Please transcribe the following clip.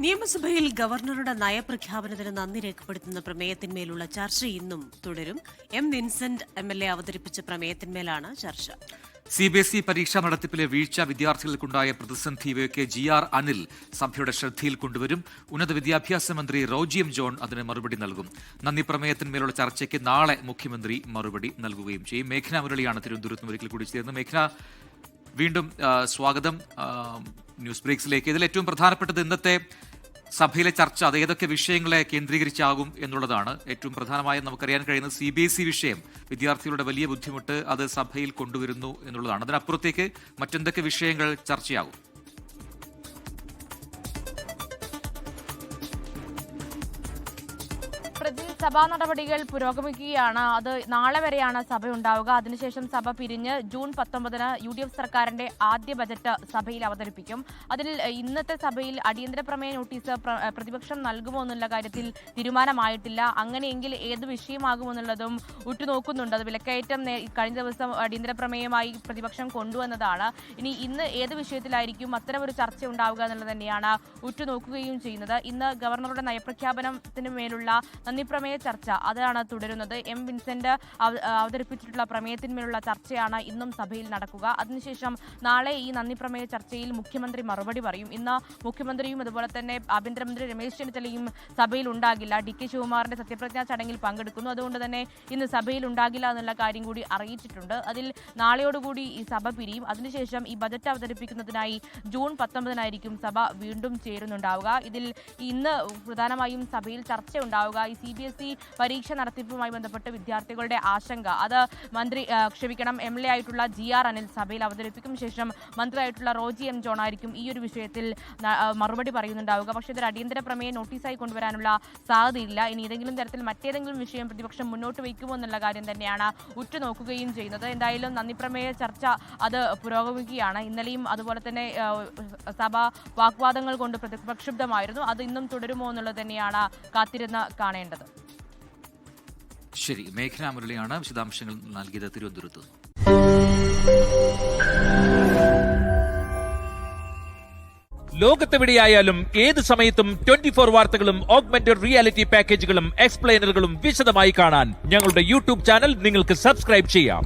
നിയമസഭയിൽ ഗവർണറുടെ നയപ്രഖ്യാപനത്തിന് നന്ദി രേഖപ്പെടുത്തുന്ന പ്രമേയത്തിന്മേലുള്ള ചർച്ച ഇന്നും തുടരും. എം വിൻസെന്റ് MLA അവതരിപ്പിച്ച പ്രമേയത്തിന്മേലാണ് ചർച്ച. CBSE പരീക്ഷാ നടത്തിപ്പിലെ വീഴ്ച വിദ്യാർത്ഥികൾക്കുണ്ടായ പ്രതിസന്ധി ഇവയൊക്കെ GR അനിൽ സഭയുടെ ശ്രദ്ധയിൽ കൊണ്ടുവരും. ഉന്നത വിദ്യാഭ്യാസ മന്ത്രി റോജി എം ജോൺ അതിന് മറുപടി നൽകും. നന്ദി പ്രമേയത്തിന്മേലുള്ള ചർച്ചയ്ക്ക് നാളെ മുഖ്യമന്ത്രി മറുപടി നൽകുകയും ചെയ്യും. മേഘന മുരളിയാണ് തിരുവനന്തപുരത്ത് ഒരിക്കൽ കൂടി ചേർന്നത്. മേഘന, വീണ്ടും സ്വാഗതം ന്യൂസ് ബ്രേക്സിലേക്ക്. ഇതിൽ ഏറ്റവും പ്രധാനപ്പെട്ടത് ഇന്നത്തെ സഭയിലെ ചർച്ച അത് ഏതൊക്കെ വിഷയങ്ങളെ കേന്ദ്രീകരിച്ചാകും എന്നുള്ളതാണ്. ഏറ്റവും പ്രധാനമായും നമുക്കറിയാൻ കഴിയുന്നത് CBSE വിഷയം, വിദ്യാർത്ഥികളുടെ വലിയ ബുദ്ധിമുട്ട് അത് സഭയിൽ കൊണ്ടുവരുന്നു എന്നുള്ളതാണ്. അതിനപ്പുറത്തേക്ക് മറ്റെന്തൊക്കെ വിഷയങ്ങൾ ചർച്ചയാകും? സഭാ നടപടികൾ പുരോഗമിക്കുകയാണ്. അത് നാളെ വരെയാണ് സഭ ഉണ്ടാവുക. അതിനുശേഷം സഭ പിരിഞ്ഞ് ജൂൺ 19 UDF സർക്കാരിന്റെ ആദ്യ ബജറ്റ് സഭയിൽ അവതരിപ്പിക്കും. അതിൽ ഇന്നത്തെ സഭയിൽ അടിയന്തര പ്രമേയ നോട്ടീസ് പ്രതിപക്ഷം നൽകുമോ എന്നുള്ള കാര്യത്തിൽ തീരുമാനമായിട്ടില്ല. അങ്ങനെയെങ്കിൽ ഏത് വിഷയമാകുമെന്നുള്ളതും ഉറ്റുനോക്കുന്നുണ്ട്. അത് വിലക്കയറ്റം കഴിഞ്ഞ ദിവസം അടിയന്തര പ്രമേയമായി പ്രതിപക്ഷം കൊണ്ടുവന്നതാണ്. ഇനി ഇന്ന് ഏത് വിഷയത്തിലായിരിക്കും അത്തരമൊരു ചർച്ച ഉണ്ടാവുക എന്നുള്ളത് തന്നെയാണ് ഉറ്റുനോക്കുകയും ചെയ്യുന്നത്. ഇന്ന് ഗവർണറുടെ നയപ്രഖ്യാപനത്തിന് മേലുള്ള നന്ദി പ്രമേയ ചർച്ച അതാണ് തുടരുന്നത്. എം വിൻസെന്റ് അവതരിപ്പിച്ചിട്ടുള്ള പ്രമേയത്തിന്മേലുള്ള ചർച്ചയാണ് ഇന്നും സഭയിൽ നടക്കുക. അതിനുശേഷം നാളെ ഈ നന്ദി പ്രമേയ ചർച്ചയിൽ മുഖ്യമന്ത്രി മറുപടി പറയും. ഇന്ന് മുഖ്യമന്ത്രിയും അതുപോലെ തന്നെ ആഭ്യന്തരമന്ത്രി രമേശ് ചെന്നിത്തലയും സഭയിൽ ഉണ്ടാകില്ല. DK ശിവകുമാറിന്റെ സത്യപ്രതിജ്ഞാ ചടങ്ങിൽ പങ്കെടുക്കുന്നു. അതുകൊണ്ട് തന്നെ ഇന്ന് സഭയിൽ ഉണ്ടാകില്ല എന്നുള്ള കാര്യം കൂടി അറിയിച്ചിട്ടുണ്ട്. അതിൽ നാളെയോടുകൂടി ഈ സഭ പിരിയും. അതിനുശേഷം ഈ ബജറ്റ് അവതരിപ്പിക്കുന്നതിനായി ജൂൺ 19 സഭ വീണ്ടും ചേരുന്നുണ്ടാവുക. ഇതിൽ ഇന്ന് പ്രധാനമായും സഭയിൽ ചർച്ച ഉണ്ടാവുക ഈ CBSE പരീക്ഷ നടത്തിപ്പുമായി ബന്ധപ്പെട്ട് വിദ്യാർത്ഥികളുടെ ആശങ്ക അത് MLA ആയിട്ടുള്ള GR അനിൽ സഭയിൽ അവതരിപ്പിക്കും. ശേഷം മന്ത്രിയായിട്ടുള്ള റോജി എം ജോൺ ആയിരിക്കും ഈ ഒരു വിഷയത്തിൽ മറുപടി പറയുന്നുണ്ടാവുക. പക്ഷേ ഇതൊരു അടിയന്തര പ്രമേയ നോട്ടീസായി കൊണ്ടുവരാനുള്ള സാധ്യതയില്ല. ഇനി ഏതെങ്കിലും തരത്തിൽ മറ്റേതെങ്കിലും വിഷയം പ്രതിപക്ഷം മുന്നോട്ട് വയ്ക്കുമോ എന്നുള്ള കാര്യം തന്നെയാണ് ഉറ്റുനോക്കുകയും ചെയ്യുന്നത്. എന്തായാലും നന്ദി പ്രമേയ ചർച്ച അത് പുരോഗമിക്കുകയാണ്. ഇന്നലെയും അതുപോലെ തന്നെ സഭ വാഗ്വാദങ്ങൾ കൊണ്ട് പ്രക്ഷുബ്ധമായിരുന്നു. അത് ഇന്നും തുടരുമോ എന്നുള്ളത് തന്നെയാണ് കാത്തിരുന്ന് കാണേണ്ടത്. ശരി, മേഘന മുരളിയാണ് വിശദാംശങ്ങൾ നൽകിയത് തിരുവനന്തപുരത്ത്. ലോകത്തെവിടെയായാലും ഏത് സമയത്തും 24 വാർത്തകളും ഓഗ്മെന്റഡ് റിയാലിറ്റി പാക്കേജുകളും എക്സ്പ്ലെയിനറുകളും വിശദമായി കാണാൻ ഞങ്ങളുടെ YouTube ചാനൽ നിങ്ങൾക്ക് സബ്സ്ക്രൈബ് ചെയ്യാം.